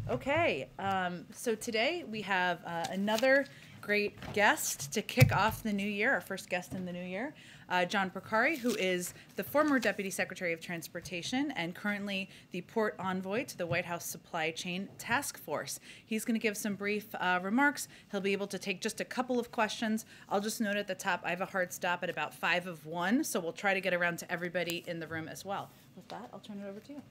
Okay, so today we have another great guest to kick off the new year, our first guest in the new year, John Porcari, who is the former Deputy Secretary of Transportation and currently the Port Envoy to the White House Supply Chain Task Force. He's going to give some brief remarks. He'll be able to take just a couple of questions. I'll just note at the top, I have a hard stop at about 5 of 1, so we'll try to get around to everybody in the room as well. With that, I'll turn it over to you.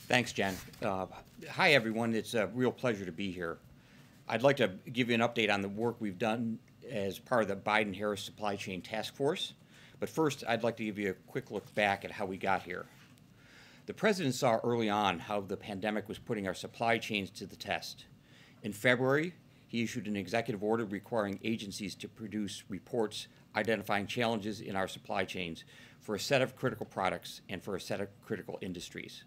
Thanks, Jen. Hi, everyone. It's a real pleasure to be here. I'd like to give you an update on the work we've done as part of the Biden-Harris Supply Chain Task Force. But first, I'd like to give you a quick look back at how we got here. The President saw early on how the pandemic was putting our supply chains to the test. In February, he issued an executive order requiring agencies to produce reports identifying challenges in our supply chains for a set of critical products and for a set of critical industries.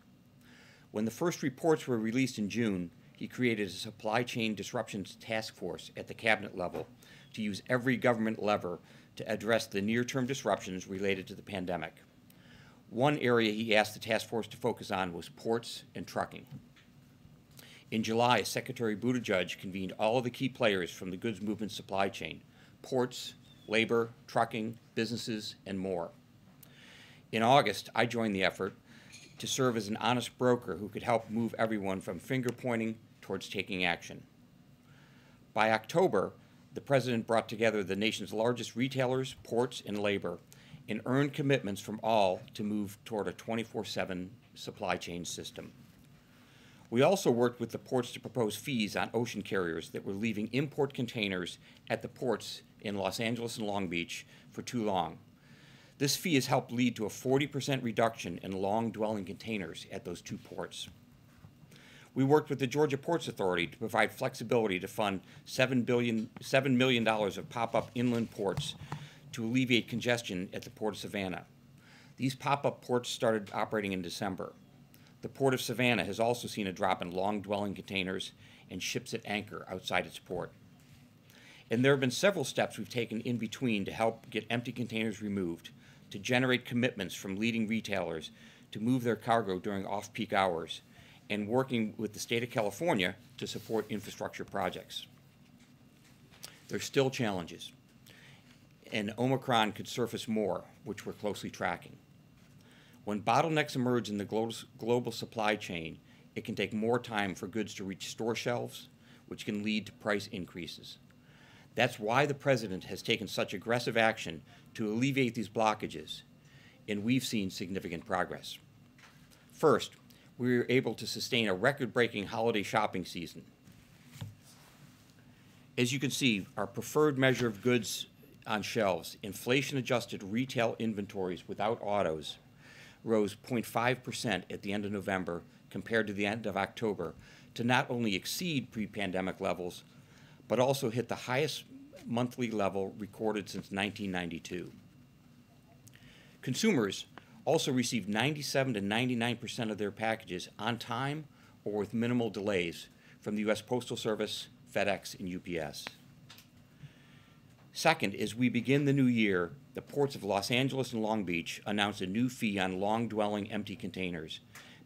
When the first reports were released in June, he created a supply chain disruptions task force at the cabinet level to use every government lever to address the near-term disruptions related to the pandemic. One area he asked the task force to focus on was ports and trucking. In July, Secretary Buttigieg convened all of the key players from the goods movement supply chain: ports, labor, trucking, businesses, and more. In August, I joined the effort to serve as an honest broker who could help move everyone from finger-pointing towards taking action. By October, the President brought together the nation's largest retailers, ports, and labor, and earned commitments from all to move toward a 24/7 supply chain system. We also worked with the ports to propose fees on ocean carriers that were leaving import containers at the ports in Los Angeles and Long Beach for too long. This fee has helped lead to a 40% reduction in long-dwelling containers at those two ports. We worked with the Georgia Ports Authority to provide flexibility to fund $7 million of pop-up inland ports to alleviate congestion at the Port of Savannah. These pop-up ports started operating in December. The Port of Savannah has also seen a drop in long-dwelling containers and ships at anchor outside its port. And there have been several steps we've taken in between to help get empty containers removed, to generate commitments from leading retailers to move their cargo during off-peak hours, and working with the state of California to support infrastructure projects. There's still challenges, and Omicron could surface more, which we're closely tracking. When bottlenecks emerge in the global supply chain, it can take more time for goods to reach store shelves, which can lead to price increases. That's why the President has taken such aggressive action to alleviate these blockages, and we've seen significant progress. First, we were able to sustain a record-breaking holiday shopping season. As you can see, our preferred measure of goods on shelves, inflation-adjusted retail inventories without autos, rose 0.5% at the end of November compared to the end of October to not only exceed pre-pandemic levels, but also hit the highest monthly level recorded since 1992. Consumers also received 97 to 99% of their packages on time or with minimal delays from the U.S. Postal Service, FedEx, and UPS. Second, as we begin the new year, the ports of Los Angeles and Long Beach announced a new fee on long-dwelling empty containers,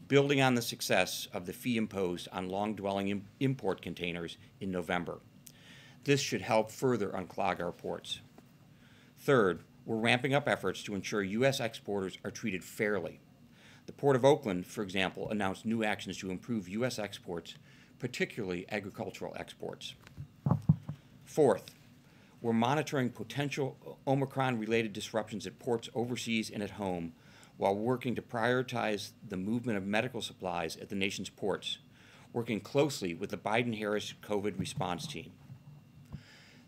building on the success of the fee imposed on long-dwelling import containers in November. This should help further unclog our ports. Third, we're ramping up efforts to ensure U.S. exporters are treated fairly. The Port of Oakland, for example, announced new actions to improve U.S. exports, particularly agricultural exports. Fourth, we're monitoring potential Omicron-related disruptions at ports overseas and at home while working to prioritize the movement of medical supplies at the nation's ports, working closely with the Biden-Harris COVID response team.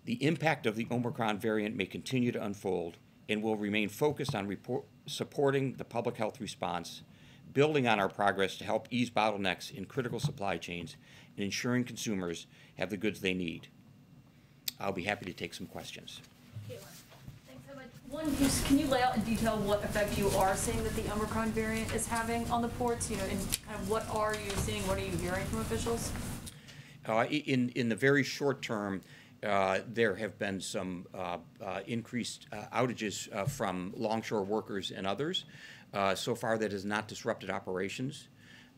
The impact of the Omicron variant may continue to unfold, and will remain focused on supporting the public health response, building on our progress to help ease bottlenecks in critical supply chains, and ensuring consumers have the goods they need. I'll be happy to take some questions. Caitlin, thanks so much. One, can you lay out in detail what effect you are seeing that the Omicron variant is having on the ports? And kind of what are you seeing? What are you hearing from officials? In the very short term, there have been some increased outages from longshore workers and others. So far, that has not disrupted operations.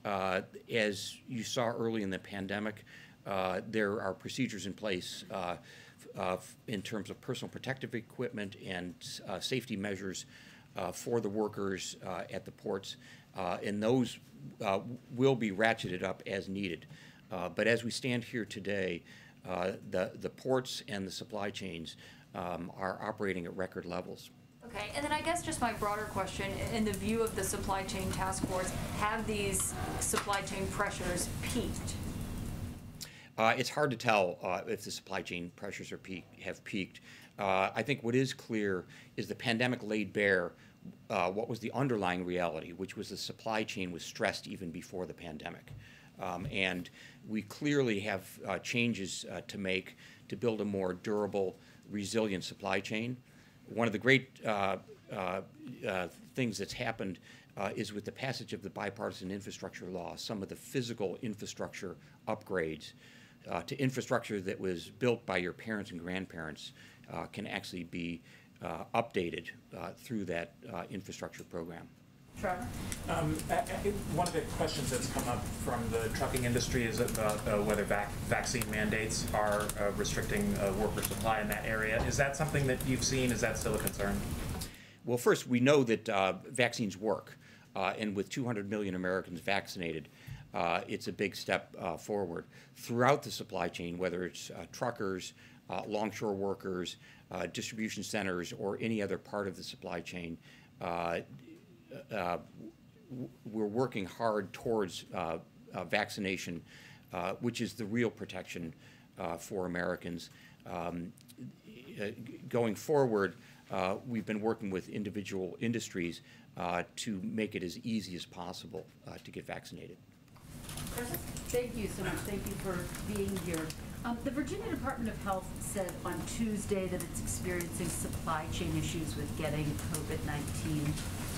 As you saw early in the pandemic, there are procedures in place in terms of personal protective equipment and safety measures for the workers at the ports, and those will be ratcheted up as needed. But as we stand here today, the ports and the supply chains are operating at record levels. Okay, and then I guess just my broader question, in the view of the supply chain task force, have these supply chain pressures peaked? It's hard to tell if the supply chain pressures have peaked. I think what is clear is the pandemic laid bare what was the underlying reality, which was the supply chain was stressed even before the pandemic. And we clearly have changes to make to build a more durable, resilient supply chain. One of the great things that's happened is with the passage of the bipartisan infrastructure law, some of the physical infrastructure upgrades to infrastructure that was built by your parents and grandparents can actually be updated through that infrastructure program. Trevor? One of the questions that's come up from the trucking industry is about whether vaccine mandates are restricting worker supply in that area. Is that something that you've seen? Is that still a concern? Well, first, we know that vaccines work, and with 200 million Americans vaccinated, it's a big step forward. Throughout the supply chain, whether it's truckers, longshore workers, distribution centers, or any other part of the supply chain, we're working hard towards vaccination, which is the real protection for Americans. Going forward, we've been working with individual industries to make it as easy as possible to get vaccinated. Thank you so much. Thank you for being here. The Virginia Department of Health said on Tuesday that it's experiencing supply chain issues with getting COVID-19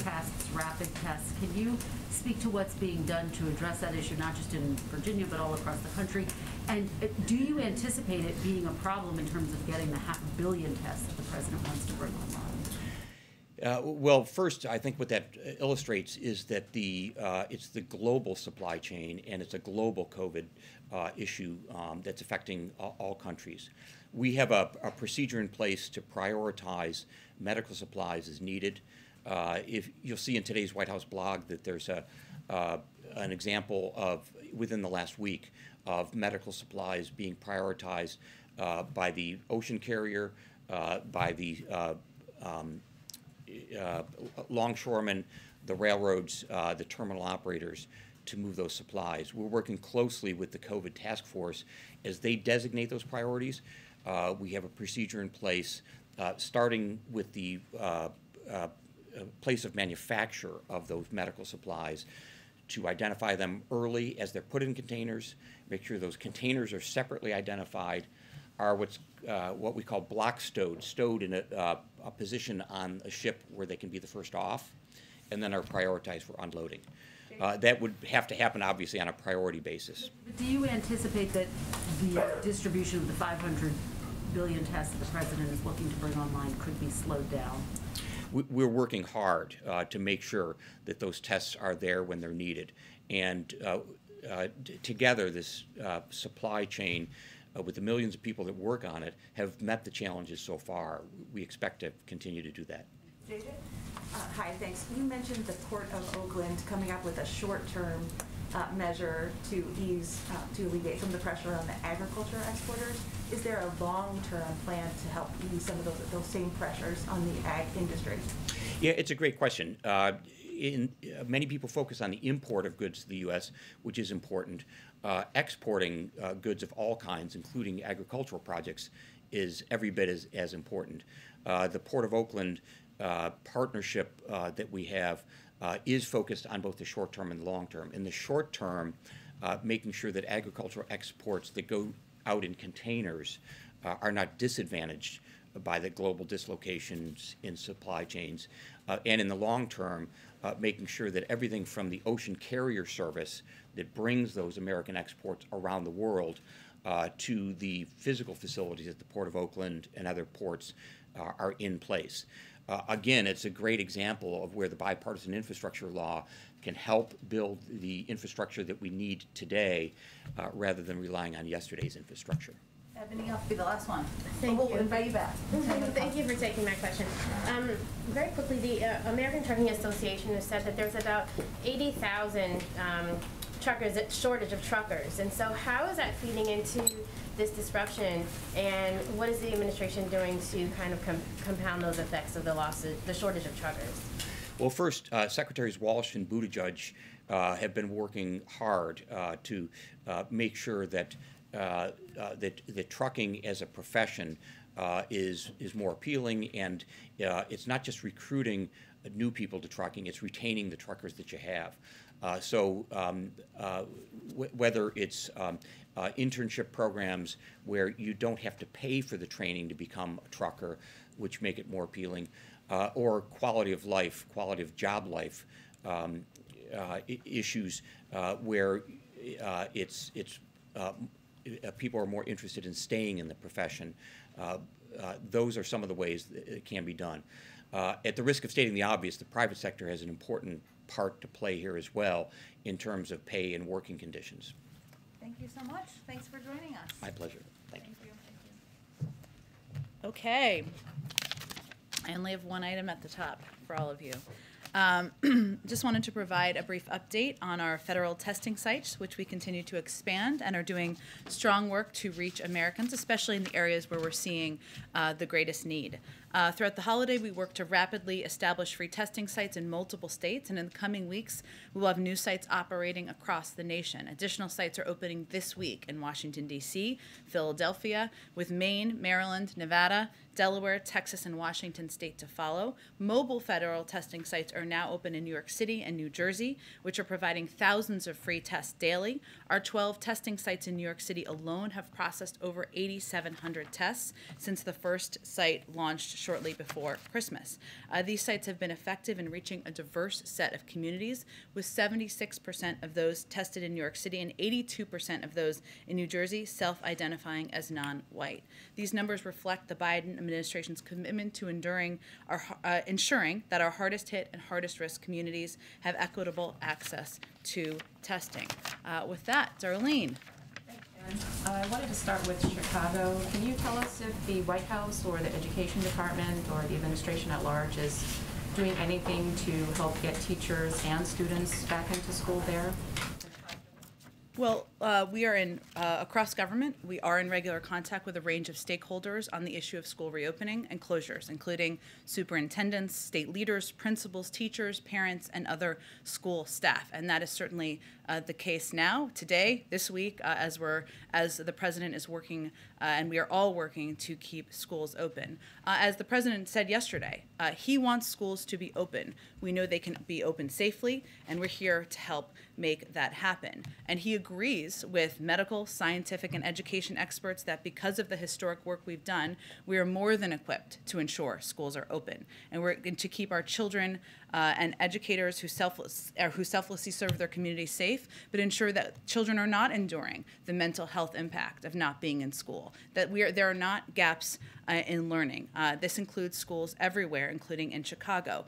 tests, rapid tests. Can you speak to what's being done to address that issue, not just in Virginia, but all across the country? And do you anticipate it being a problem in terms of getting the 500 million tests that the president wants to bring online? Well, first, I think what that illustrates is that it's the global supply chain, and it's a global COVID issue that's affecting all countries. We have a procedure in place to prioritize medical supplies as needed. If you'll see in today's White House blog that there's an example of, within the last week, of medical supplies being prioritized by the ocean carrier, by the longshoremen, the railroads, the terminal operators to move those supplies. We're working closely with the COVID task force as they designate those priorities. We have a procedure in place starting with the place of manufacture of those medical supplies to identify them early as they're put in containers, make sure those containers are separately identified, are what we call block stowed in a position on a ship where they can be the first off, and then are prioritized for unloading. That would have to happen, obviously, on a priority basis. But do you anticipate that the distribution of the 500 billion tests that the president is looking to bring online could be slowed down? We're working hard to make sure that those tests are there when they're needed. And together, this supply chain, with the millions of people that work on it, have met the challenges so far. We expect to continue to do that. JJ? Hi, thanks. You mentioned the Port of Oakland coming up with a short-term measure to alleviate some of the pressure on the agriculture exporters. Is there a long-term plan to help ease some of those same pressures on the ag industry? Yeah, it's a great question. Many people focus on the import of goods to the U.S., which is important. Exporting goods of all kinds, including agricultural projects, is every bit as important. The Port of Oakland partnership that we have is focused on both the short term and the long term. In the short term, making sure that agricultural exports that go out in containers are not disadvantaged by the global dislocations in supply chains. And in the long term, making sure that everything from the ocean carrier service that brings those American exports around the world to the physical facilities at the Port of Oakland and other ports are in place. Again, it's a great example of where the bipartisan infrastructure law can help build the infrastructure that we need today rather than relying on yesterday's infrastructure. Ebony, I'll be the last one. Thank We'll you. invite you back. Thank you for taking my question. Very quickly, the American Trucking Association has said that there's about 80,000 truckers, shortage of truckers. And so how is that feeding into this disruption, and what is the administration doing to kind of compound those effects of the shortage of truckers? Well, first, Secretaries Walsh and Buttigieg have been working hard to make sure that that trucking as a profession is more appealing, and it's not just recruiting new people to trucking; it's retaining the truckers that you have. Whether it's internship programs where you don't have to pay for the training to become a trucker, which make it more appealing, or quality of life, quality of job life issues where people are more interested in staying in the profession. Those are some of the ways that it can be done. At the risk of stating the obvious, the private sector has an important part to play here as well in terms of pay and working conditions. Thank you so much. Thanks for joining us. My pleasure. Thank you. Okay. I only have one item at the top for all of you. Just wanted to provide a brief update on our federal testing sites, which we continue to expand and are doing strong work to reach Americans, especially in the areas where we're seeing the greatest need. Throughout the holiday, we work to rapidly establish free testing sites in multiple states, and in the coming weeks, we will have new sites operating across the nation. Additional sites are opening this week in Washington, D.C., Philadelphia, with Maine, Maryland, Nevada, Delaware, Texas, and Washington state to follow. Mobile federal testing sites are now open in New York City and New Jersey, which are providing thousands of free tests daily. Our 12 testing sites in New York City alone have processed over 8,700 tests since the first site launched shortly before Christmas. These sites have been effective in reaching a diverse set of communities, with 76% of those tested in New York City and 82% of those in New Jersey self-identifying as non-white. These numbers reflect the Biden administration's commitment to ensuring that our hardest hit and hardest risk communities have equitable access to testing. With that, Darlene. I wanted to start with Chicago. Can you tell us if the White House or the Education Department or the administration at large is doing anything to help get teachers and students back into school there? Well, we are in, across government, we are in regular contact with a range of stakeholders on the issue of school reopening and closures, including superintendents, state leaders, principals, teachers, parents, and other school staff. And that is certainly the case now, today, this week, as the president is working, and we are all working to keep schools open. As the president said yesterday, he wants schools to be open. We know they can be open safely, and we're here to help make that happen. And he agrees with medical, scientific, and education experts that because of the historic work we've done, we are more than equipped to ensure schools are open. And we're going to keep our children and educators who selflessly serve their community safe, but ensure that children are not enduring the mental health impact of not being in school, that there are not gaps in learning. This includes schools everywhere, including in Chicago.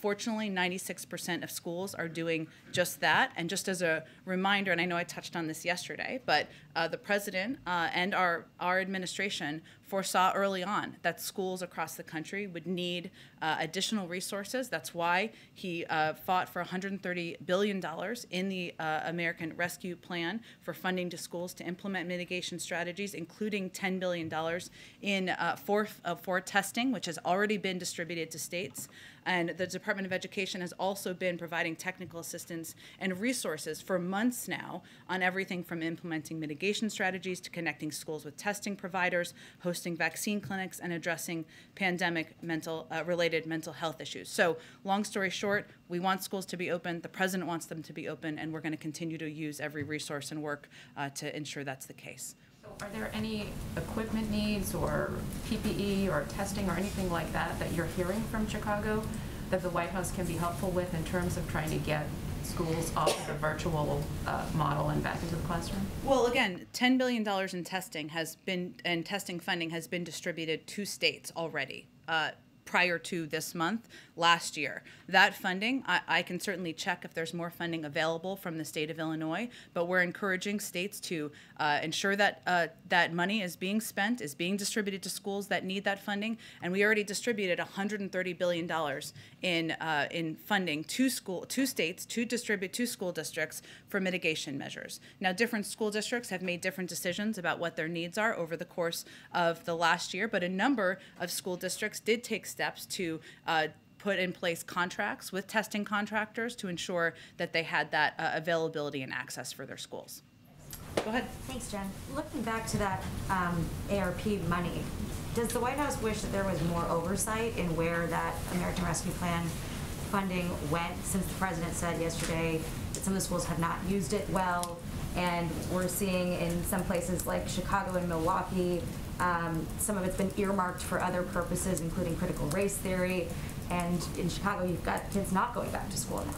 Fortunately, 96% of schools are doing just that. And just as a reminder, and I know I touched on this yesterday, but the president and our administration foresaw early on that schools across the country would need additional resources. That's why he fought for $130 billion in the American Rescue Plan for funding to schools to implement mitigation strategies, including $10 billion for testing, which has already been distributed to states. And the Department of Education has also been providing technical assistance and resources for months now on everything from implementing mitigation strategies to connecting schools with testing providers, hosting vaccine clinics, and addressing pandemic related mental health issues. So long story short, we want schools to be open. The president wants them to be open, and we're going to continue to use every resource and work to ensure that's the case. Are there any equipment needs or PPE or testing or anything like that that you're hearing from Chicago that the White House can be helpful with in terms of trying to get schools off of the virtual model and back into the classroom? Well, again, $10 billion in testing and testing funding has been distributed to states already. Prior to this month, last year. That funding, I can certainly check if there's more funding available from the state of Illinois, but we're encouraging states to ensure that that money is being spent, is being distributed to schools that need that funding, and we already distributed $130 billion in funding to states to distribute to school districts for mitigation measures. Now, different school districts have made different decisions about what their needs are over the course of the last year, but a number of school districts did take steps to put in place contracts with testing contractors to ensure that they had that availability and access for their schools. Go ahead. Thanks, Jen. Looking back to that ARP money, does the White House wish that there was more oversight in where that American Rescue Plan funding went, since the president said yesterday that some of the schools have not used it well, and we're seeing in some places like Chicago and Milwaukee, some of it's been earmarked for other purposes, including critical race theory, and in Chicago you've got kids not going back to school now.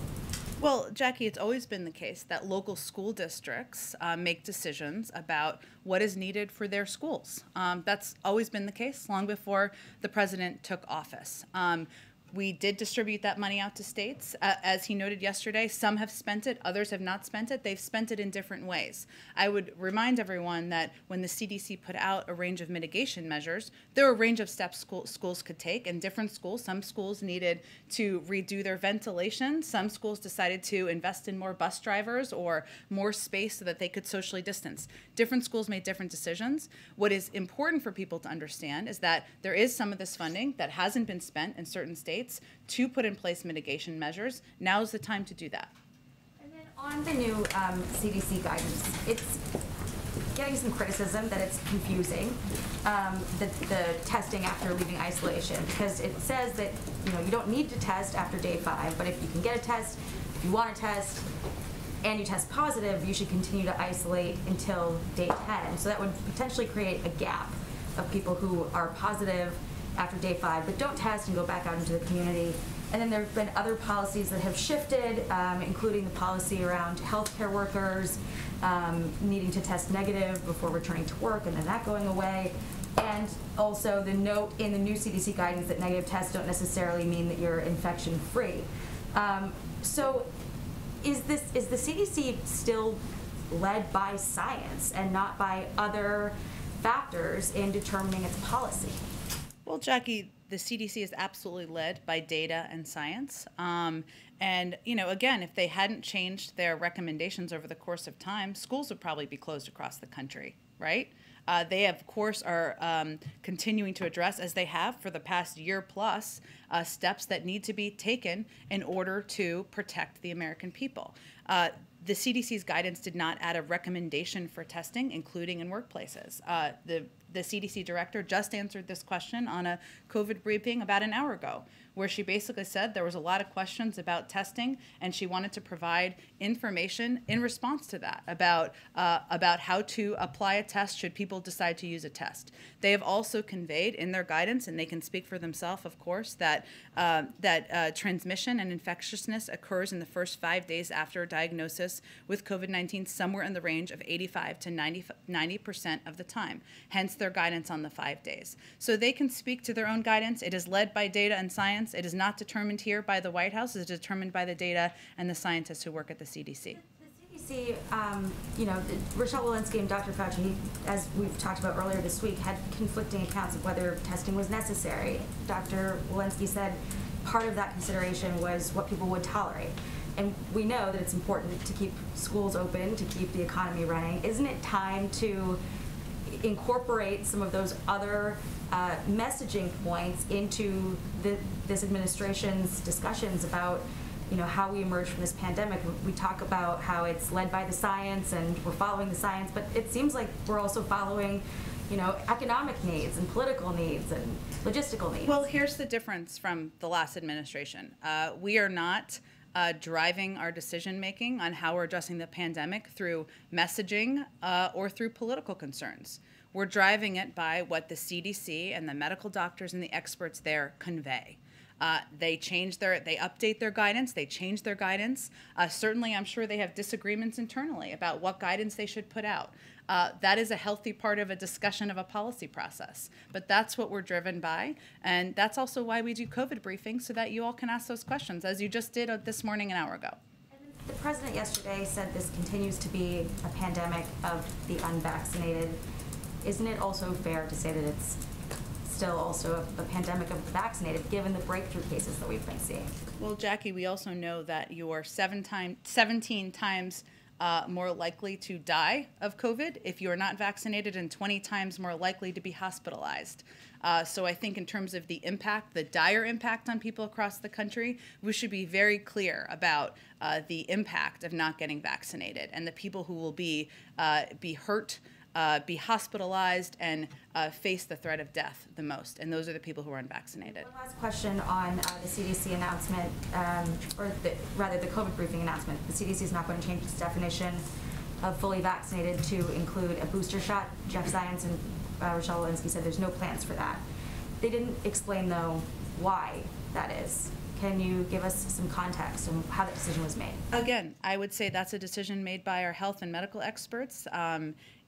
Well, Jackie, it's always been the case that local school districts make decisions about what is needed for their schools. That's always been the case long before the president took office. We did distribute that money out to states. As he noted yesterday, some have spent it, others have not spent it. They've spent it in different ways. I would remind everyone that when the CDC put out a range of mitigation measures, there were a range of steps schools could take, and different schools, some schools needed to redo their ventilation. Some schools decided to invest in more bus drivers or more space so that they could socially distance. Different schools made different decisions. What is important for people to understand is that there is some of this funding that hasn't been spent in certain states to put in place mitigation measures. Now is the time to do that. And then on the new CDC guidance, it's getting some criticism that it's confusing, the testing after leaving isolation, because it says that you don't need to test after day 5, but if you can get a test, if you want to test, and you test positive, you should continue to isolate until day 10. So that would potentially create a gap of people who are positive after day 5, but don't test and go back out into the community. And then there have been other policies that have shifted, including the policy around healthcare workers needing to test negative before returning to work, and then that going away. And also the note in the new CDC guidance that negative tests don't necessarily mean that you're infection-free. So is the CDC still led by science and not by other factors in determining its policy? Well, Jackie, the CDC is absolutely led by data and science. And, again, if they hadn't changed their recommendations over the course of time, schools would probably be closed across the country, right? They, of course, are continuing to address, as they have for the past year plus, steps that need to be taken in order to protect the American people. The CDC's guidance did not add a recommendation for testing, including in workplaces. The CDC director just answered this question on a COVID briefing about an hour ago, where she basically said there was a lot of questions about testing, and she wanted to provide information in response to that about how to apply a test should people decide to use a test. They have also conveyed in their guidance, and they can speak for themselves, of course, that transmission and infectiousness occurs in the first 5 days after a diagnosis with COVID-19, somewhere in the range of 85 to 90% of the time, hence their guidance on the 5 days. So they can speak to their own guidance. It is led by data and science. It is not determined here by the White House. It is determined by the data and the scientists who work at the CDC. The CDC, Rochelle Walensky and Dr. Fauci, as we've talked about earlier this week, had conflicting accounts of whether testing was necessary. Dr. Walensky said part of that consideration was what people would tolerate. And we know that it's important to keep schools open, to keep the economy running. Isn't it time to incorporate some of those other messaging points into this administration's discussions about how we emerge from this pandemic? We talk about how it's led by the science and we're following the science, but it seems like we're also following economic needs and political needs and logistical needs. Well, here's the difference from the last administration. We are not driving our decision-making on how we're addressing the pandemic through messaging or through political concerns. We're driving it by what the CDC and the medical doctors and the experts there convey. They update their guidance. They change their guidance. Certainly, I'm sure they have disagreements internally about what guidance they should put out. That is a healthy part of a discussion of a policy process. But that's what we're driven by. And that's also why we do COVID briefings, so that you all can ask those questions, as you just did this morning an hour ago. The president yesterday said this continues to be a pandemic of the unvaccinated. Isn't it also fair to say that it's still also a pandemic of the vaccinated, given the breakthrough cases that we've been seeing? Well, Jackie, we also know that you are 17 times more likely to die of COVID if you are not vaccinated, and 20 times more likely to be hospitalized. So I think in terms of the impact, the dire impact on people across the country, we should be very clear about the impact of not getting vaccinated and the people who will be hurt, be hospitalized, and face the threat of death the most. And those are the people who are unvaccinated. One last question on the CDC announcement, rather the COVID briefing announcement. The CDC is not going to change its definition of fully vaccinated to include a booster shot. Jeff Zients and Rochelle Walensky said there's no plans for that. They didn't explain, though, why that is. Can you give us some context on how that decision was made? Again, I would say that's a decision made by our health and medical experts.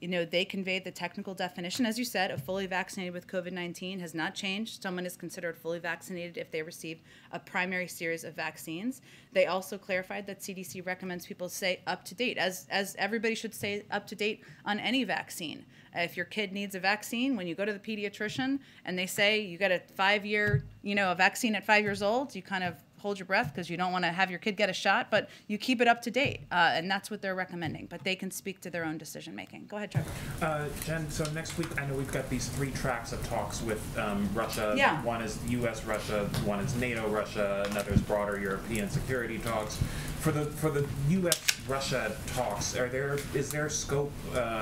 They conveyed the technical definition. As you said, a fully vaccinated with COVID-19 has not changed. Someone is considered fully vaccinated if they received a primary series of vaccines. They also clarified that CDC recommends people stay up to date, as everybody should stay up to date on any vaccine. If your kid needs a vaccine, when you go to the pediatrician and they say you got a 5-year, a vaccine at 5 years old, you kind of hold your breath because you don't want to have your kid get a shot, but you keep it up to date, and that's what they're recommending. But they can speak to their own decision making. Go ahead, Trevor. Jen, so next week I know we've got these 3 tracks of talks with Russia. Yeah. One is U.S.-Russia, one is NATO-Russia, another is broader European security talks. For the U.S.-Russia talks, is there scope,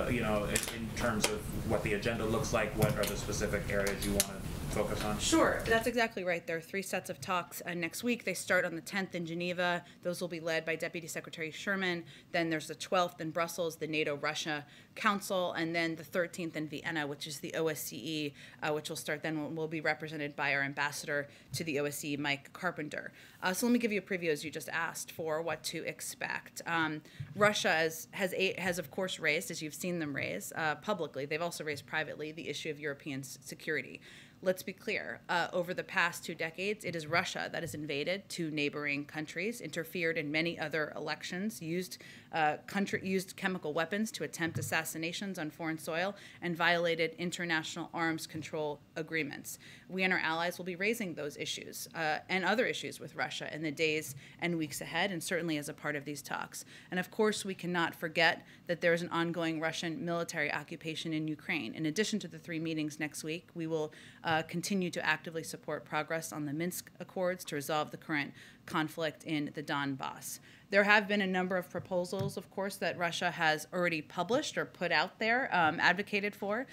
in terms of what the agenda looks like? What are the specific areas you want to focus on? Sure, that's exactly right. There are 3 sets of talks next week. They start on the 10th in Geneva. Those will be led by Deputy Secretary Sherman. Then there's the 12th in Brussels, the NATO-Russia Council, and then the 13th in Vienna, which is the OSCE, which will start then will be represented by our ambassador to the OSCE, Mike Carpenter. So let me give you a preview, as you just asked, for what to expect. Russia has of course raised, as you've seen them raise publicly, they've also raised privately, the issue of European security. Let's be clear, over the past 2 decades, it is Russia that has invaded 2 neighboring countries, interfered in many other elections, used chemical weapons to attempt assassinations on foreign soil, and violated international arms control agreements. We and our allies will be raising those issues and other issues with Russia in the days and weeks ahead, and certainly as a part of these talks. And of course, we cannot forget that there is an ongoing Russian military occupation in Ukraine. In addition to the 3 meetings next week, we will continue to actively support progress on the Minsk Accords to resolve the current conflict in the Donbass. There have been a number of proposals, of course, that Russia has already published or put out there, advocated for.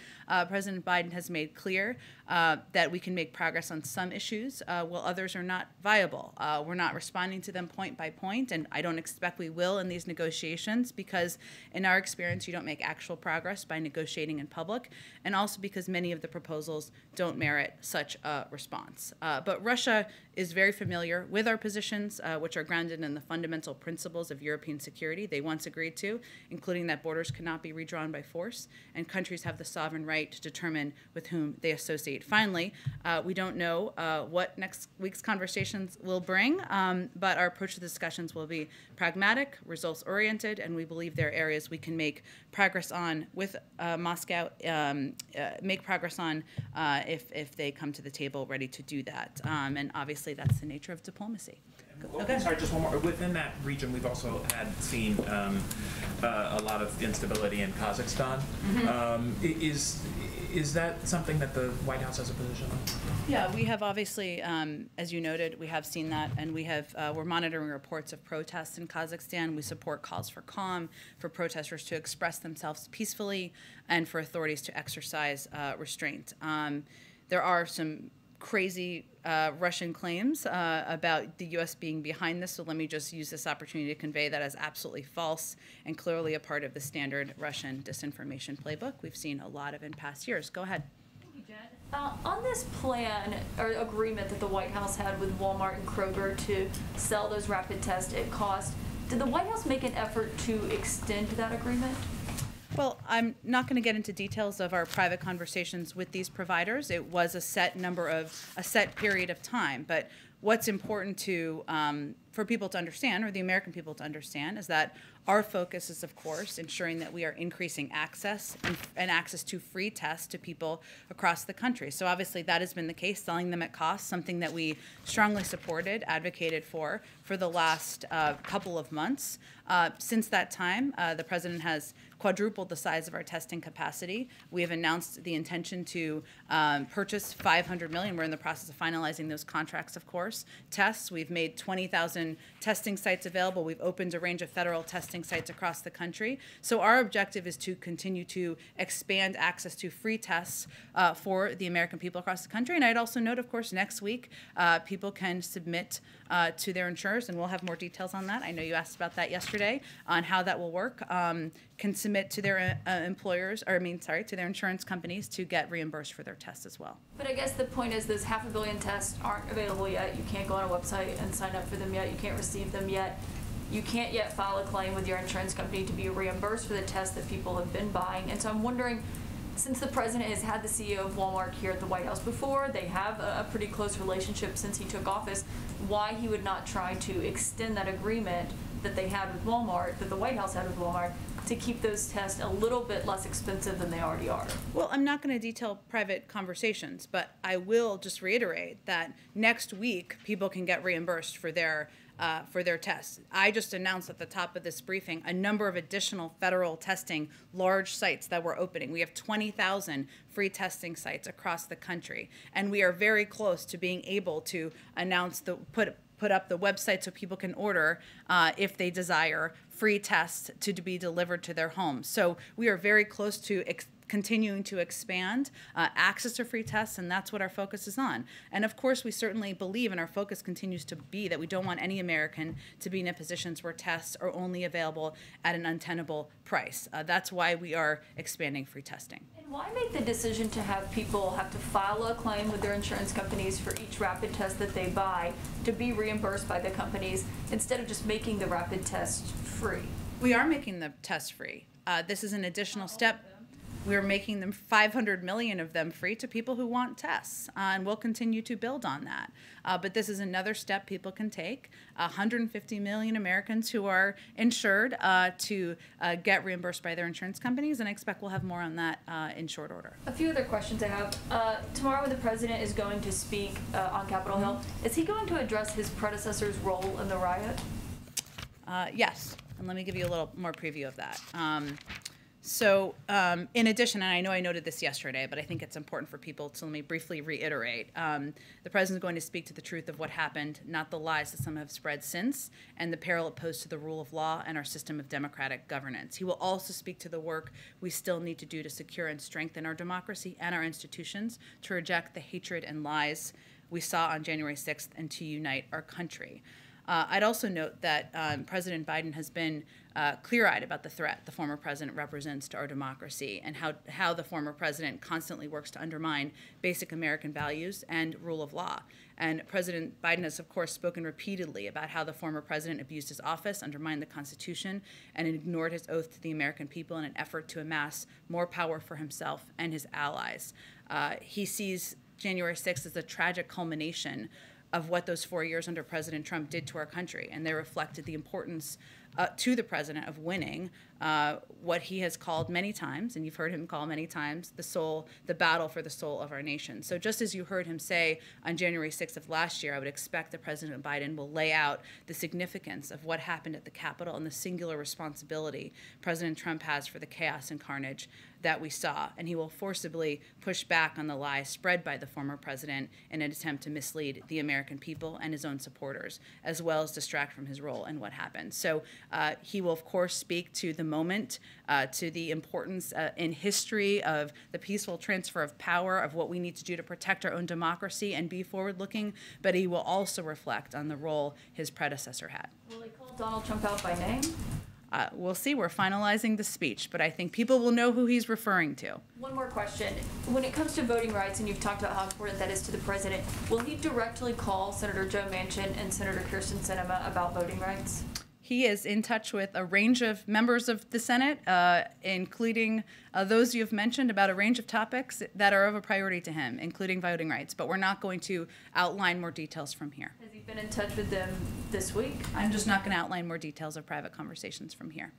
President Biden has made clear that we can make progress on some issues while others are not viable. We're not responding to them point by point, and I don't expect we will in these negotiations because, in our experience, you don't make actual progress by negotiating in public, and also because many of the proposals don't merit such a response. But Russia is very familiar with our positions, which are grounded in the fundamental principles of European security they once agreed to, including that borders cannot be redrawn by force, and countries have the sovereign right to determine with whom they associate. Finally, we don't know what next week's conversations will bring, but our approach to the discussions will be pragmatic, results-oriented, and we believe there are areas we can make progress on with Moscow, make progress on if they come to the table ready to do that. And obviously, that's the nature of diplomacy. Okay. Sorry, just one more. Within that region, we've also seen a lot of instability in Kazakhstan. Is that something that the White House has a position on? Yeah, we have obviously, as you noted, we have seen that, and we're monitoring reports of protests in Kazakhstan. We support calls for calm, for protesters to express themselves peacefully, and for authorities to exercise restraint. There are some crazy Russian claims about the U.S. being behind this, so let me just use this opportunity to convey that as absolutely false and clearly a part of the standard Russian disinformation playbook we've seen a lot of in past years. Go ahead. Thank you, Jen. On this plan or agreement that the White House had with Walmart and Kroger to sell those rapid tests at cost, did the White House make an effort to extend that agreement? Well, I'm not going to get into details of our private conversations with these providers. It was a set period of time. But what's important to for people to understand, or the American people to understand, is that our focus is, of course, ensuring that we are increasing access and access to free tests to people across the country. So obviously that has been the case, selling them at cost, something that we strongly supported, advocated for the last couple of months. Since that time, the president has quadrupled the size of our testing capacity. We have announced the intention to purchase 500 million. We're in the process of finalizing those contracts, of course. Tests, we've made 20,000 testing sites available. We've opened a range of federal testing sites across the country. So our objective is to continue to expand access to free tests for the American people across the country. And I'd also note, of course, next week, people can submit to their insurers, and we'll have more details on that. I know you asked about that yesterday, on how that will work. Can submit to their to their insurance companies to get reimbursed for their tests as well. But I guess the point is those 500 million tests aren't available yet. You can't go on a website and sign up for them yet. You can't receive them yet. You can't yet file a claim with your insurance company to be reimbursed for the tests that people have been buying. And so I'm wondering, since the president has had the CEO of Walmart here at the White House before, they have a pretty close relationship since he took office, why he would not try to extend that agreement that they had with Walmart, that the White House had with Walmart, to keep those tests a little bit less expensive than they already are. Well, I'm not going to detail private conversations, but I will just reiterate that next week people can get reimbursed for their tests. I just announced at the top of this briefing a number of additional federal testing large sites that we're opening. We have 20,000 free testing sites across the country, and we are very close to being able to announce put up the website so people can order, if they desire, free tests to be delivered to their homes. So we are very close to continuing to expand access to free tests, and that's what our focus is on. And of course, we certainly believe, and our focus continues to be, that we don't want any American to be in positions where tests are only available at an untenable price. That's why we are expanding free testing. And why make the decision to have people have to file a claim with their insurance companies for each rapid test that they buy to be reimbursed by the companies, instead of just making the rapid test free? We are making the tests free. This is an additional step. We're making them 500 million of them free to people who want tests, and we'll continue to build on that. But this is another step people can take. 150 million Americans who are insured to get reimbursed by their insurance companies, and I expect we'll have more on that in short order. A few other questions I have. Tomorrow the president is going to speak on Capitol Hill. Is he going to address his predecessor's role in the riot? Yes, and let me give you a little more preview of that. So in addition, and I know I noted this yesterday, but I think it's important for people, so let me briefly reiterate. The president is going to speak to the truth of what happened, not the lies that some have spread since, and the peril it posed to the rule of law and our system of democratic governance. He will also speak to the work we still need to do to secure and strengthen our democracy and our institutions, to reject the hatred and lies we saw on January 6th, and to unite our country. I'd also note that President Biden has been clear-eyed about the threat the former president represents to our democracy, and how the former president constantly works to undermine basic American values and rule of law. And President Biden has, of course, spoken repeatedly about how the former president abused his office, undermined the Constitution, and ignored his oath to the American people in an effort to amass more power for himself and his allies. He sees January 6th as a tragic culmination of what those 4 years under President Trump did to our country, and they reflected the importance to the president of winning what he has called many times, and you've heard him call many times, the battle for the soul of our nation. So just as you heard him say on January 6th of last year, I would expect that President Biden will lay out the significance of what happened at the Capitol and the singular responsibility President Trump has for the chaos and carnage that we saw, and he will forcibly push back on the lies spread by the former president in an attempt to mislead the American people and his own supporters, as well as distract from his role in what happened. So he will, of course, speak to the moment, to the importance in history of the peaceful transfer of power, of what we need to do to protect our own democracy and be forward-looking, but he will also reflect on the role his predecessor had. Will he call Donald Trump out by name? we'll see. We're finalizing the speech, but I think people will know who he's referring to. One more question. When it comes to voting rights, and you've talked about how important that is to the president, will he directly call Senator Joe Manchin and Senator Kirsten Sinema about voting rights? He is in touch with a range of members of the Senate, including those you've mentioned, about a range of topics that are of a priority to him, including voting rights. But we're not going to outline more details from here. Has he been in touch with them this week? I'm just not going to outline more details of private conversations from here.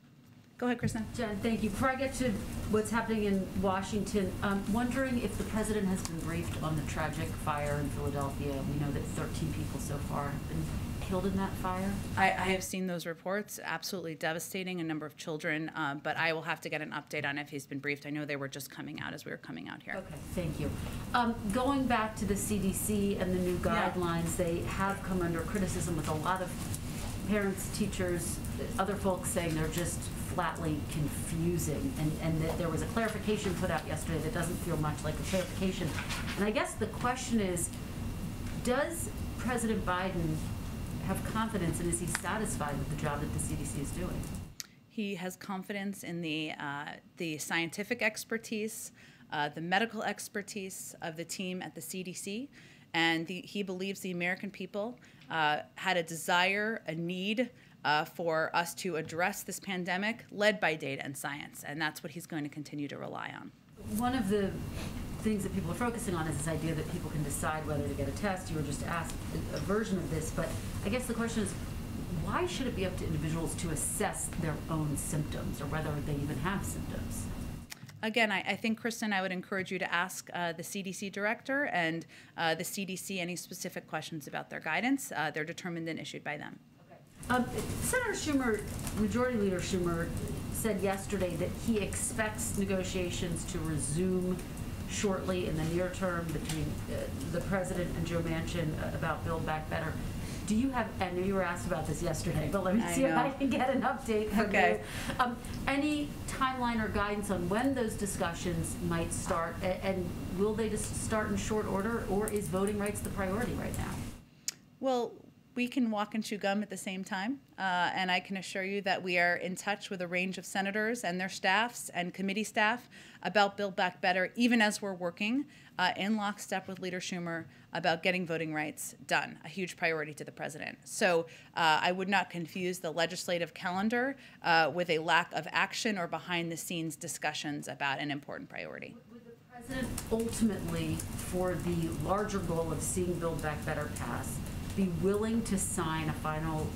Go ahead, Kristen. Jen, thank you. Before I get to what's happening in Washington, I'm wondering if the president has been briefed on the tragic fire in Philadelphia. We know that 13 people so far have been killed in that fire. I have seen those reports, absolutely devastating, a number of children, but I will have to get an update on if he's been briefed. I know they were just coming out as we were coming out here. Okay, thank you. Going back to the CDC and the new guidelines, they have come under criticism with a lot of parents, teachers, other folks saying they're just flatly confusing, and that there was a clarification put out yesterday that doesn't feel much like a clarification. And I guess the question is, does President Biden have confidence, and is he satisfied with the job that the CDC is doing? He has confidence in the scientific expertise, the medical expertise of the team at the CDC, and he believes the American people had a desire, a need for us to address this pandemic led by data and science, and that's what he's going to continue to rely on. One of the things that people are focusing on is this idea that people can decide whether to get a test. You were just asked a version of this, but I guess the question is, why should it be up to individuals to assess their own symptoms, or whether they even have symptoms? Again, I think, Kristen, I would encourage you to ask the CDC director and the CDC any specific questions about their guidance. They're determined and issued by them. Senator Schumer, Majority Leader Schumer, said yesterday that he expects negotiations to resume shortly in the near term between the president and Joe Manchin about Build Back Better. Do you have, I know you were asked about this yesterday, but let me see if I can get an update from you. Any timeline or guidance on when those discussions might start, and will they just start in short order, or is voting rights the priority right now? Well, we can walk and chew gum at the same time, and I can assure you that we are in touch with a range of senators and their staffs and committee staff about Build Back Better, even as we're working in lockstep with Leader Schumer about getting voting rights done, a huge priority to the president. So I would not confuse the legislative calendar with a lack of action or behind-the-scenes discussions about an important priority. Would the president ultimately, for the larger goal of seeing Build Back Better pass, be willing to sign a final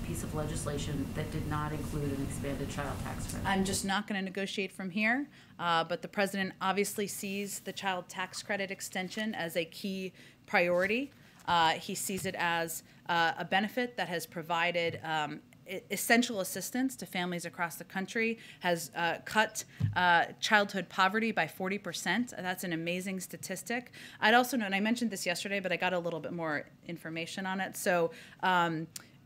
piece of legislation that did not include an expanded child tax credit? I'm just not going to negotiate from here, but the president obviously sees the child tax credit extension as a key priority. He sees it as a benefit that has provided essential assistance to families across the country, has cut childhood poverty by 40%. That's an amazing statistic. I'd also note, and I mentioned this yesterday, but I got a little bit more information on it. So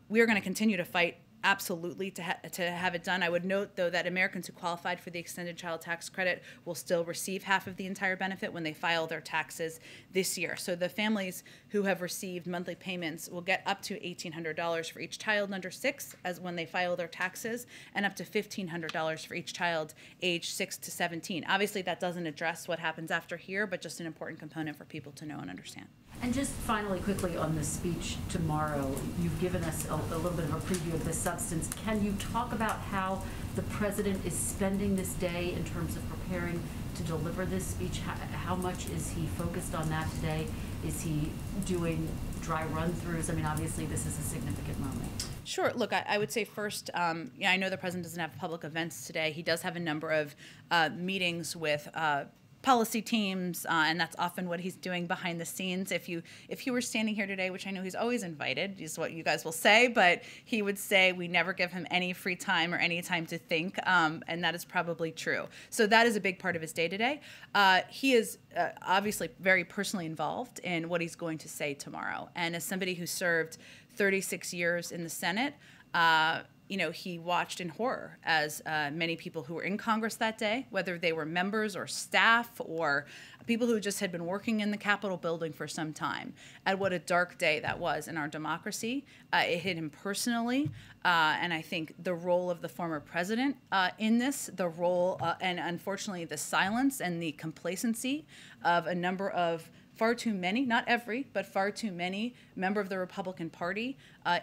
we are going to continue to fight absolutely to have it done. I would note, though, that Americans who qualified for the extended child tax credit will still receive half of the entire benefit when they file their taxes this year. So the families who have received monthly payments will get up to $1,800 for each child under 6 as when they file their taxes, and up to $1,500 for each child age 6 to 17. Obviously, that doesn't address what happens after here, but just an important component for people to know and understand. And just finally, quickly, on the speech tomorrow, you've given us a little bit of a preview of the substance. Can you talk about how the president is spending this day in terms of preparing to deliver this speech? How much is he focused on that today? Is he doing dry run-throughs? I mean, obviously, this is a significant moment. Sure. Look, I would say first, yeah, I know the president doesn't have public events today. He does have a number of meetings with policy teams, and that's often what he's doing behind the scenes. If you were standing here today, which I know he's always invited, is what you guys will say, but he would say we never give him any free time or any time to think, and that is probably true. So that is a big part of his day-to-day. He is obviously very personally involved in what he's going to say tomorrow, and as somebody who served 36 years in the Senate, he watched in horror as many people who were in Congress that day, whether they were members or staff or people who just had been working in the Capitol building for some time, at what a dark day that was in our democracy. It hit him personally, and I think the role of the former president in this, the role, and unfortunately the silence and the complacency of a number of far too many, not every, but far too many member of the Republican Party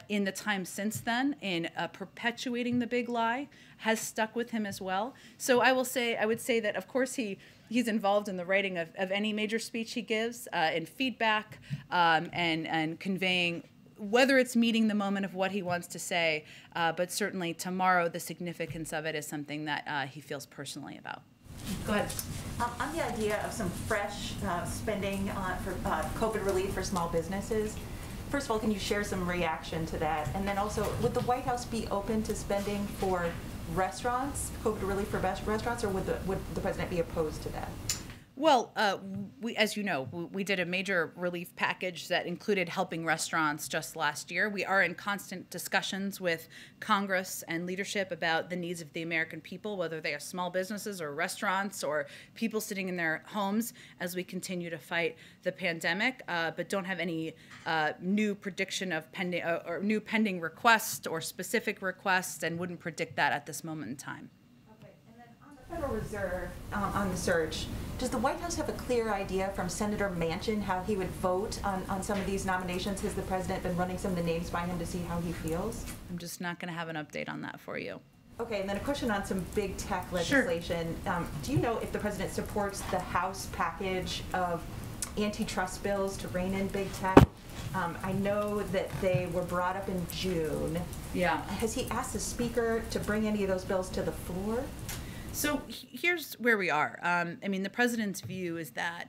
in the time since then in perpetuating the big lie has stuck with him as well. So I would say that of course he's involved in the writing of any major speech he gives, in feedback and conveying whether it's meeting the moment of what he wants to say, but certainly tomorrow the significance of it is something that he feels personally about. Go ahead. On the idea of some fresh spending for COVID relief for small businesses, first of all, can you share some reaction to that? And then also, would the White House be open to spending for restaurants, COVID relief for restaurants, or would the president be opposed to that? Well, as you know, we did a major relief package that included helping restaurants just last year. We are in constant discussions with Congress and leadership about the needs of the American people, whether they are small businesses or restaurants or people sitting in their homes as we continue to fight the pandemic, but don't have any new prediction of pending or new pending requests or specific requests, and wouldn't predict that at this moment in time. Federal Reserve on the surge, does the White House have a clear idea from Senator Manchin how he would vote on some of these nominations? Has the president been running some of the names by him to see how he feels? I'm just not going to have an update on that for you. Okay, and then a question on some big tech legislation. Sure. Do you know if the president supports the House package of antitrust bills to rein in big tech? I know that they were brought up in June. Yeah. Has he asked the Speaker to bring any of those bills to the floor? So here's where we are. I mean, the president's view is that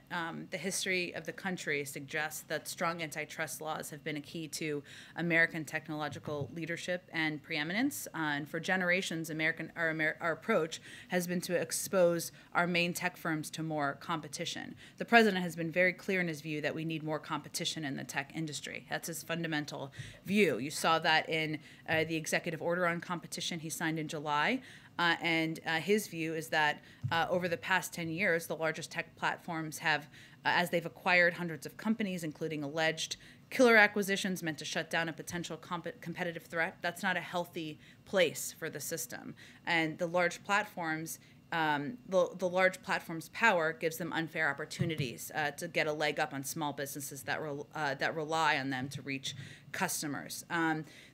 the history of the country suggests that strong antitrust laws have been a key to American technological leadership and preeminence. And for generations, our approach has been to expose our main tech firms to more competition. The president has been very clear in his view that we need more competition in the tech industry. That's his fundamental view. You saw that in the executive order on competition he signed in July. And his view is that over the past 10 years, the largest tech platforms have, as they've acquired hundreds of companies, including alleged killer acquisitions meant to shut down a potential competitive threat, that's not a healthy place for the system. And the large platforms, the large platform's power gives them unfair opportunities to get a leg up on small businesses that rely on them to reach customers.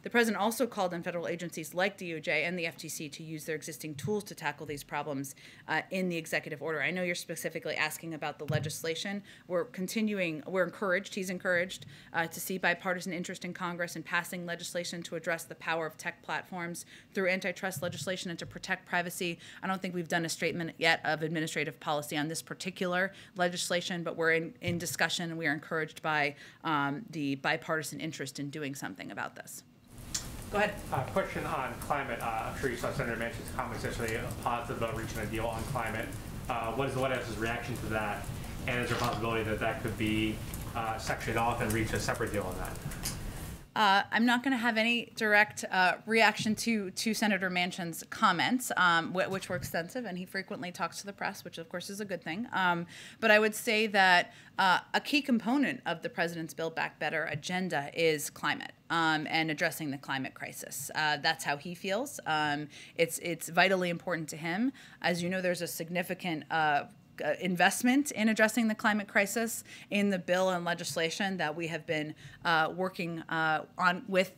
The president also called on federal agencies like DOJ and the FTC to use their existing tools to tackle these problems in the executive order. I know you're specifically asking about the legislation. We're encouraged, he's encouraged, to see bipartisan interest in Congress in passing legislation to address the power of tech platforms through antitrust legislation and to protect privacy. I don't think we've done a statement yet of administrative policy on this particular legislation, but we're in discussion, and we are encouraged by the bipartisan interest in doing something about this. Go ahead. Question on climate. I'm sure you saw Senator Manchin's comments yesterday, positive about reaching a deal on climate. What is the White House's reaction to that? And is there a possibility that that could be sectioned off and reach a separate deal on that? I'm not going to have any direct reaction to Senator Manchin's comments, which were extensive, and he frequently talks to the press, which of course is a good thing. But I would say that a key component of the president's Build Back Better agenda is climate and addressing the climate crisis. That's how he feels. It's vitally important to him. As you know, there's a significant investment in addressing the climate crisis in the bill and legislation that we have been working on with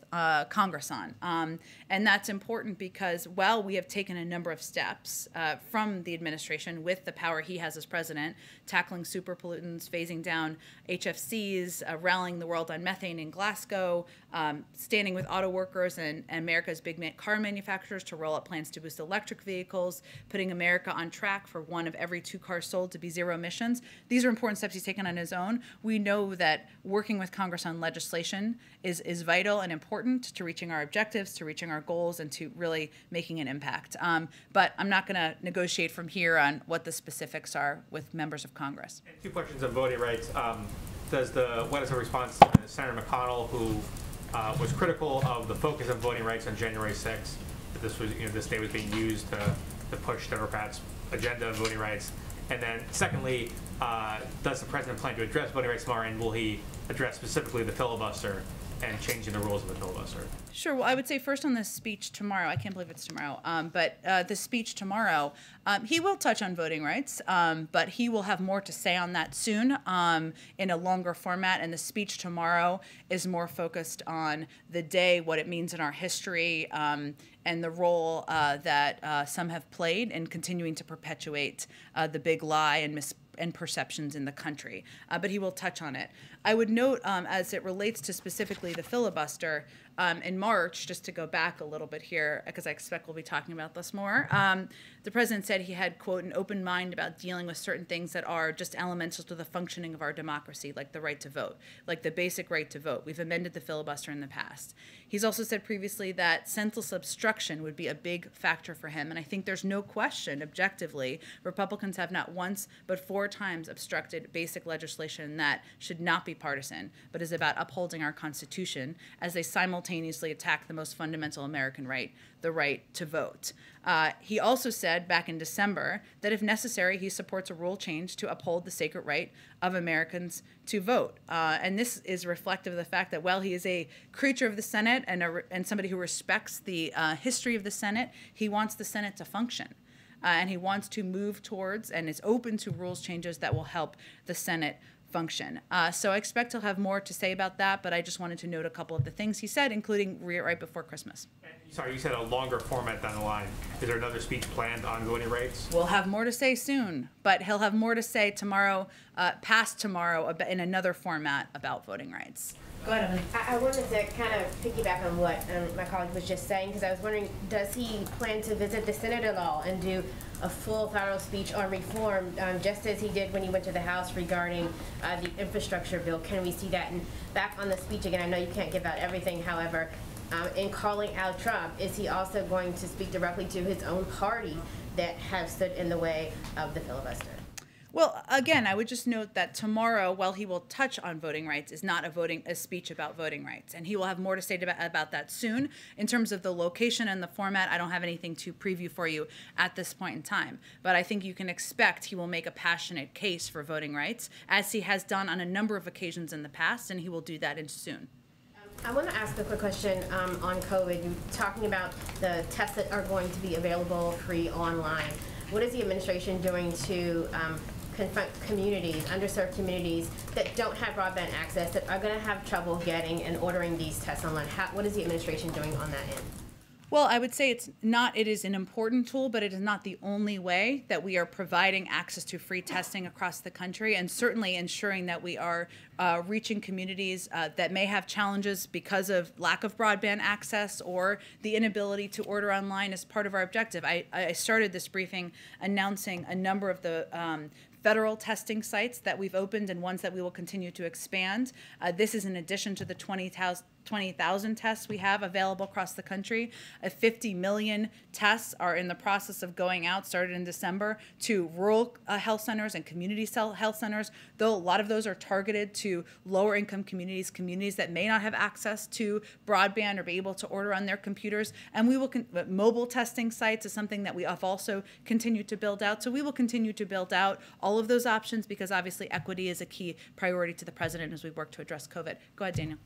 Congress on. And that's important because while we have taken a number of steps from the administration with the power he has as president, tackling super pollutants, phasing down HFCs, rallying the world on methane in Glasgow, standing with auto workers and America's big car manufacturers to roll out plans to boost electric vehicles, putting America on track for 1 of every 2 cars sold to be zero emissions. These are important steps he's taken on his own. We know that working with Congress on legislation is vital and important to reaching our objectives, to reaching our goals, and to really making an impact. But I'm not going to negotiate from here on what the specifics are with members of Congress. And 2 questions on voting rights. Does the White House have a response to Senator McConnell, who was critical of the focus of voting rights on January 6th. That this was, this day was being used to push Democrats' agenda of voting rights. And then, secondly, does the president plan to address voting rights tomorrow, and will he address specifically the filibuster and changing the rules of the filibuster? Sure. Well, I would say first on the speech tomorrow, I can't believe it's tomorrow, but the speech tomorrow, he will touch on voting rights, but he will have more to say on that soon in a longer format. And the speech tomorrow is more focused on the day, what it means in our history, and the role that some have played in continuing to perpetuate the big lie and perceptions in the country. But he will touch on it. I would note, as it relates to specifically the filibuster, in March, just to go back a little bit here, because I expect we'll be talking about this more, the president said he had, quote, an open mind about dealing with certain things that are just elemental to the functioning of our democracy, like the right to vote, like the basic right to vote. We've amended the filibuster in the past. He's also said previously that senseless obstruction would be a big factor for him, and I think there's no question, objectively, Republicans have not once but 4 times obstructed basic legislation that should not be partisan, but is about upholding our Constitution as they simultaneously attack the most fundamental American right, the right to vote. He also said back in December that if necessary, he supports a rule change to uphold the sacred right of Americans to vote. And this is reflective of the fact that while he is a creature of the Senate and somebody who respects the history of the Senate, he wants the Senate to function. And he wants to move towards and is open to rules changes that will help the Senate function. So I expect he'll have more to say about that, but I just wanted to note a couple of the things he said, including right before Christmas. Sorry, you said a longer format down the line. Is there another speech planned on voting rights? We'll have more to say soon, but he'll have more to say tomorrow, past tomorrow, in another format about voting rights. Go ahead, Emily. I wanted to kind of piggyback on what my colleague was just saying, because I was wondering, does he plan to visit the Senate at all and do a full federal speech on reform, just as he did when he went to the House regarding the infrastructure bill? Can we see that? And back on the speech again, I know you can't give out everything, however, in calling out Trump, is he also going to speak directly to his own party that have stood in the way of the filibuster? Well, again, I would just note that tomorrow, while he will touch on voting rights, is not a speech about voting rights. And he will have more to say about that soon. In terms of the location and the format, I don't have anything to preview for you at this point in time. But I think you can expect he will make a passionate case for voting rights, as he has done on a number of occasions in the past, and he will do that soon. I want to ask a quick question on COVID. You're talking about the tests that are going to be available free online. What is the administration doing to confront communities, underserved communities that don't have broadband access, that are going to have trouble getting and ordering these tests online? What is the administration doing on that end? Well, I would say it is an important tool, but it is not the only way that we are providing access to free testing across the country, and certainly ensuring that we are reaching communities that may have challenges because of lack of broadband access or the inability to order online is part of our objective. I started this briefing announcing a number of the federal testing sites that we've opened and ones that we will continue to expand. This is in addition to the 20,000 tests we have available across the country. 50 million tests are in the process of going out, started in December, to rural health centers and community health centers, though a lot of those are targeted to lower income communities, communities that may not have access to broadband or be able to order on their computers. And we will, mobile testing sites is something that we have also continued to build out. So we will continue to build out all of those options, because obviously equity is a key priority to the president as we work to address COVID. Go ahead, Daniel.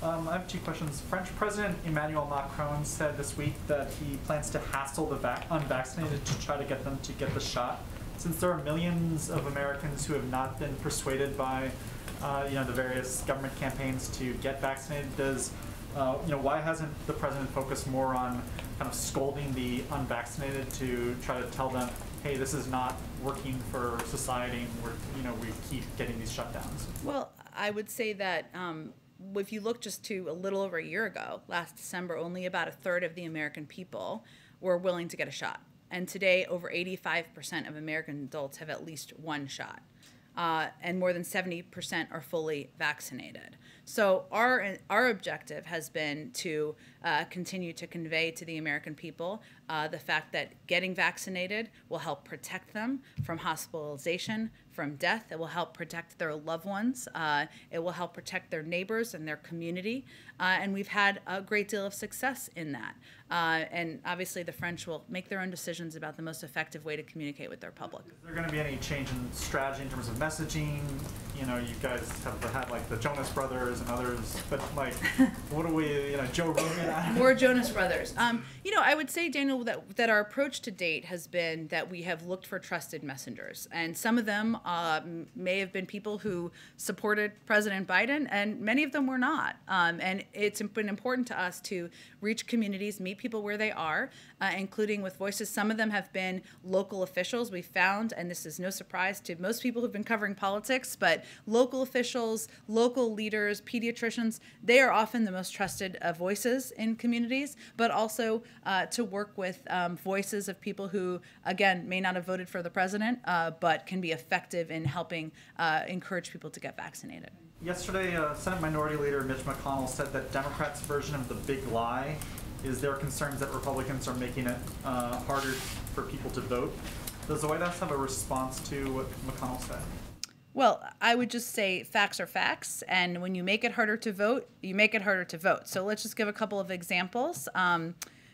I have 2 questions. French President Emmanuel Macron said this week that he plans to hassle the unvaccinated to try to get them to get the shot. Since there are millions of Americans who have not been persuaded by the various government campaigns to get vaccinated, why hasn't the president focused more on kind of scolding the unvaccinated to try to tell them, hey, this is not working for society, and we keep getting these shutdowns? Well, I would say that if you look just to a little over a year ago, last December, only about 1/3 of the American people were willing to get a shot. And today, over 85% of American adults have at least 1 shot. And more than 70% are fully vaccinated. So our objective has been to continue to convey to the American people the fact that getting vaccinated will help protect them from hospitalization, from death. It will help protect their loved ones. It will help protect their neighbors and their community. And we've had a great deal of success in that. And obviously the French will make their own decisions about the most effective way to communicate with their public. Is there going to be any change in strategy in terms of messaging? You know, you guys have had like the Jonas Brothers and others, but like, what do we, you know, Joe Rogan? More Jonas Brothers. You know, I would say, Daniel, that our approach to date has been that we have looked for trusted messengers. And some of them may have been people who supported President Biden, and many of them were not. And it's been important to us to reach communities, meet people where they are, including with voices. Some of them have been local officials. We found, and this is no surprise to most people who've been covering politics, but local officials, local leaders, pediatricians, they are often the most trusted voices in communities, but also to work with voices of people who, again, may not have voted for the president, but can be effective in helping encourage people to get vaccinated. Yesterday, Senate Minority Leader Mitch McConnell said that Democrats' version of the big lie is their concerns that Republicans are making it harder for people to vote. Does the White House have a response to what McConnell said? Well, I would just say facts are facts, and when you make it harder to vote, you make it harder to vote. So let's just give a couple of examples.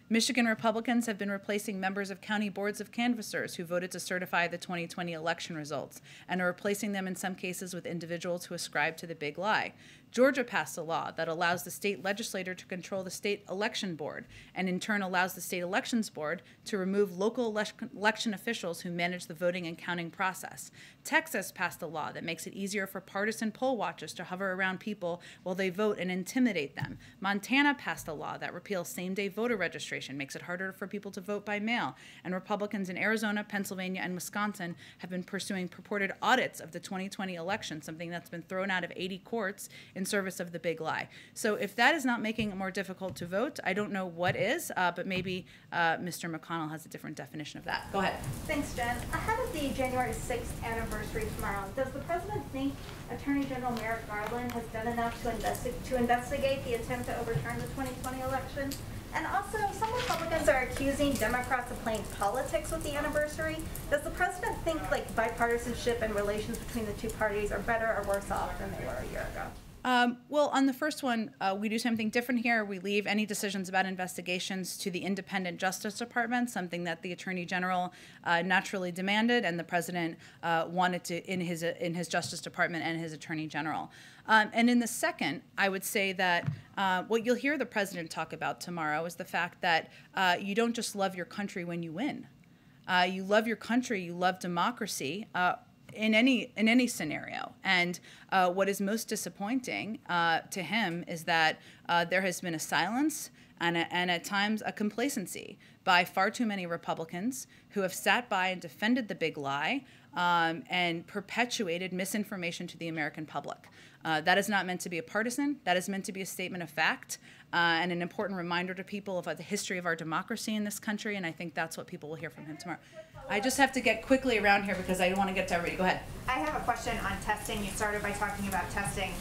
Michigan Republicans have been replacing members of county boards of canvassers who voted to certify the 2020 election results, and are replacing them in some cases with individuals who ascribe to the big lie. Georgia passed a law that allows the state legislature to control the state election board, and in turn allows the state elections board to remove local election officials who manage the voting and counting process. Texas passed a law that makes it easier for partisan poll watchers to hover around people while they vote and intimidate them. Montana passed a law that repeals same-day voter registration, makes it harder for people to vote by mail. And Republicans in Arizona, Pennsylvania, and Wisconsin have been pursuing purported audits of the 2020 election, something that's been thrown out of 80 courts in service of the big lie. So if that is not making it more difficult to vote, I don't know what is, but maybe Mr. McConnell has a different definition of that. Go ahead. Thanks, Jen. Ahead of the January 6th anniversary tomorrow, does the President think Attorney General Merrick Garland has done enough to investigate the attempt to overturn the 2020 election? And also, some Republicans are accusing Democrats of playing politics with the anniversary. Does the President think like bipartisanship and relations between the two parties are better or worse off than they were a year ago? Well, on the first one, we do something different here. We leave any decisions about investigations to the independent Justice Department, something that the Attorney General naturally demanded, and the President wanted to in his Justice Department and his Attorney General. And in the second, I would say that what you'll hear the President talk about tomorrow is the fact that you don't just love your country when you win. You love your country, you love democracy. In any scenario. And what is most disappointing to him is that there has been a silence and at times a complacency by far too many Republicans who have sat by and defended the big lie and perpetuated misinformation to the American public. That is not meant to be a partisan. That is meant to be a statement of fact and an important reminder to people of the history of our democracy in this country, and I think that's what people will hear from him tomorrow. I just have to get quickly around here because I want to get to everybody. Go ahead. I have a question on testing. You started by talking about testing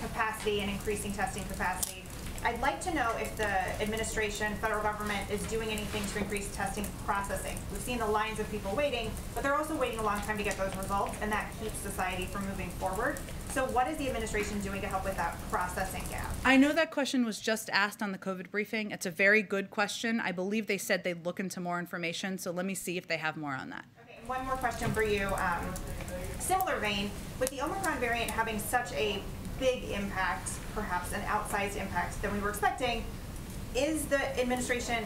capacity and increasing testing capacity. I'd like to know if the administration, federal government, is doing anything to increase testing processing. We've seen the lines of people waiting, but they're also waiting a long time to get those results, and that keeps society from moving forward. So what is the administration doing to help with that processing gap? I know that question was just asked on the COVID briefing. It's a very good question. I believe they said they'd look into more information, so let me see if they have more on that. Okay, and one more question for you. Similar vein, with the Omicron variant having such a big impact, perhaps an outsized impact than we were expecting, is the administration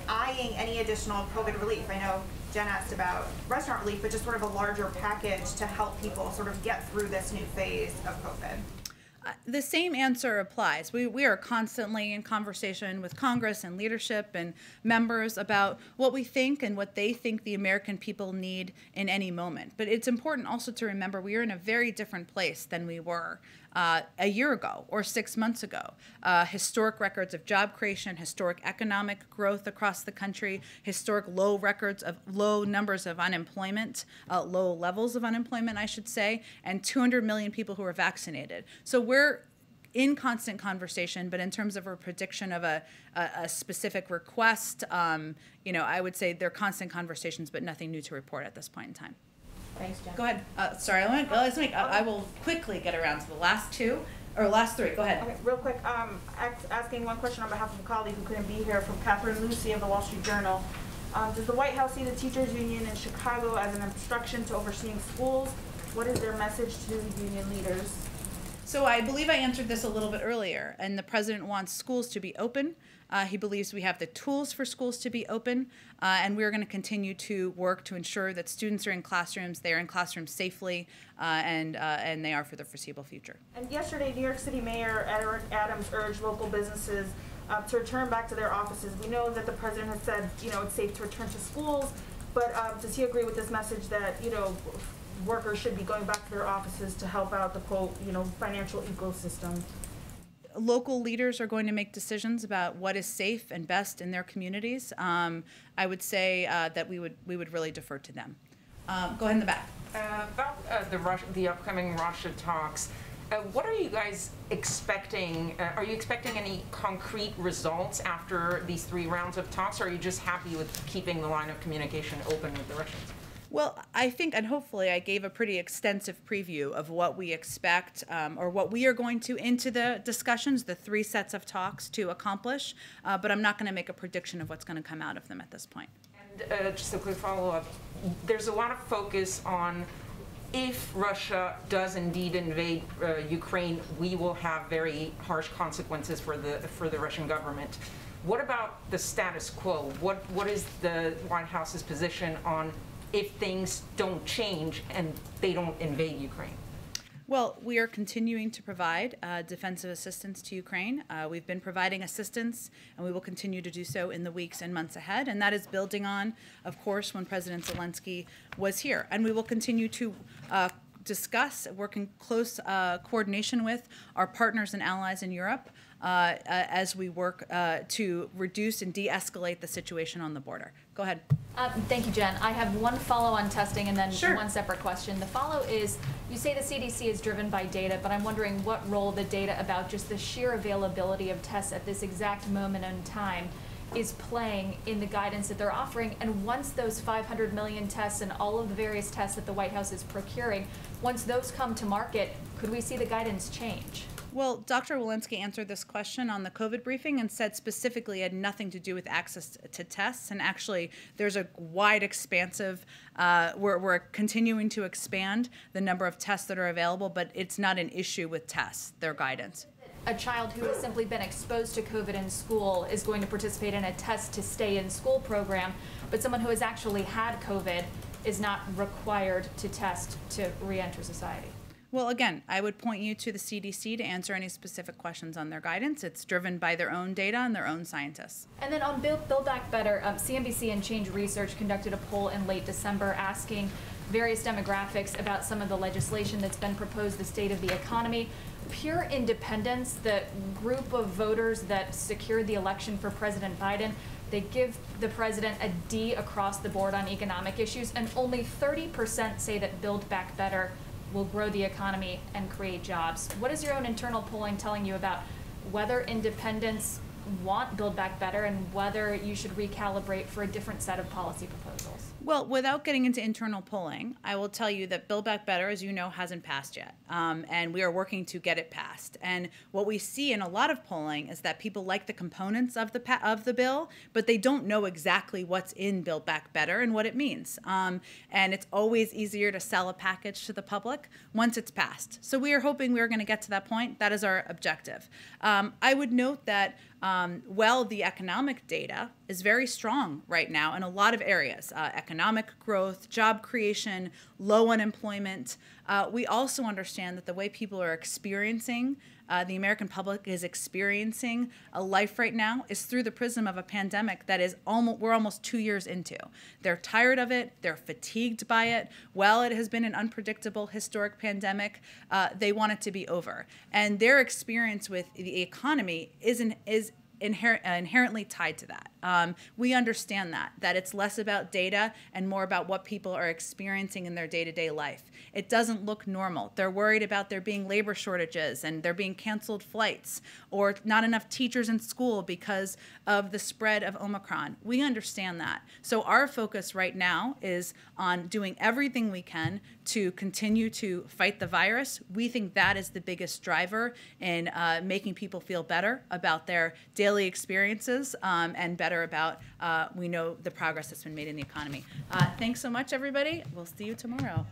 eyeing any additional COVID relief? I know Jen asked about restaurant relief, but just sort of a larger package to help people sort of get through this new phase of COVID. The same answer applies. We are constantly in conversation with Congress and leadership and members about what we think and what they think the American people need in any moment. But it's important also to remember we are in a very different place than we were a year ago or 6 months ago. Historic records of job creation, historic economic growth across the country, historic low numbers of unemployment, low levels of unemployment, I should say, and 200 million people who are vaccinated. So we're in constant conversation, but in terms of a prediction of a specific request, I would say they're constant conversations, but nothing new to report at this point in time. Thanks, Jen. Go ahead. Sorry, I will quickly get around to the last two, or last three. Go ahead. Okay, real quick, asking one question on behalf of a colleague who couldn't be here, from Catherine Lucy of the Wall Street Journal. Does the White House see the teachers union in Chicago as an obstruction to overseeing schools? What is their message to union leaders? So I believe I answered this a little bit earlier, and the president wants schools to be open. He believes we have the tools for schools to be open, and we're going to continue to work to ensure that students are in classrooms, they are in classrooms safely, and they are for the foreseeable future. And yesterday, New York City Mayor Eric Adams urged local businesses to return back to their offices. We know that the president has said, it's safe to return to schools, but does he agree with this message that, workers should be going back to their offices to help out the quote, financial ecosystem? Local leaders are going to make decisions about what is safe and best in their communities. I would say that we would really defer to them. Go ahead in the back. About the upcoming Russia talks, what are you guys expecting? Are you expecting any concrete results after these 3 rounds of talks, or are you just happy with keeping the line of communication open with the Russians? Well, I think, and hopefully I gave a pretty extensive preview of what we expect, or what we are going to into the discussions, the 3 sets of talks to accomplish, but I'm not going to make a prediction of what's going to come out of them at this point. And just a quick follow-up, there's a lot of focus on if Russia does indeed invade Ukraine, we will have very harsh consequences for the Russian government. What about the status quo? What is the White House's position on if things don't change and they don't invade Ukraine? Well, we are continuing to provide defensive assistance to Ukraine. We've been providing assistance, and we will continue to do so in the weeks and months ahead. And that is building on, of course, when President Zelensky was here. And we will continue to discuss, work in close coordination with our partners and allies in Europe as we work to reduce and de-escalate the situation on the border. Go ahead. Thank you, Jen. I have one follow on testing and then Sure. one separate question. The follow is, you say the CDC is driven by data, but I'm wondering what role the data about just the sheer availability of tests at this exact moment in time is playing in the guidance that they're offering. And once those 500 million tests and all of the various tests that the White House is procuring, once those come to market, could we see the guidance change? Well, Dr. Walensky answered this question on the COVID briefing and said specifically it had nothing to do with access to tests. And actually, there's a wide, expansive, we're continuing to expand the number of tests that are available, but it's not an issue with tests, their guidance. A child who has simply been exposed to COVID in school is going to participate in a test to stay in school program, but someone who has actually had COVID is not required to test to re-enter society. Well, again, I would point you to the CDC to answer any specific questions on their guidance. It's driven by their own data and their own scientists. And then on Build Back Better, CNBC and Change Research conducted a poll in late December asking various demographics about some of the legislation that's been proposed, the state of the economy. Pure Independents, the group of voters that secured the election for President Biden, they give the president a D across the board on economic issues, and only 30% say that Build Back Better will grow the economy and create jobs. What is your own internal polling telling you about whether independents want Build Back Better and whether you should recalibrate for a different set of policy proposals? Well, without getting into internal polling, I will tell you that Build Back Better, as you know, hasn't passed yet, and we are working to get it passed. And what we see in a lot of polling is that people like the components of the bill, but they don't know exactly what's in Build Back Better and what it means. And it's always easier to sell a package to the public once it's passed. So we are hoping we are going to get to that point. That is our objective. I would note that well, the economic data is very strong right now in a lot of areas. Economic growth, job creation, low unemployment. We also understand that the way people are experiencing, the American public is experiencing a life right now is through the prism of a pandemic that is we're almost 2 years into. They're tired of it. They're fatigued by it. While it has been an unpredictable, historic pandemic, they want it to be over. And their experience with the economy is inherently tied to that. We understand that it's less about data and more about what people are experiencing in their day-to-day life. It doesn't look normal. They're worried about there being labor shortages and there being canceled flights or not enough teachers in school because of the spread of Omicron. We understand that. So our focus right now is on doing everything we can to continue to fight the virus. We think that is the biggest driver in making people feel better about their daily experiences and better about, we know, the progress that's been made in the economy. Thanks so much, everybody. We'll see you tomorrow.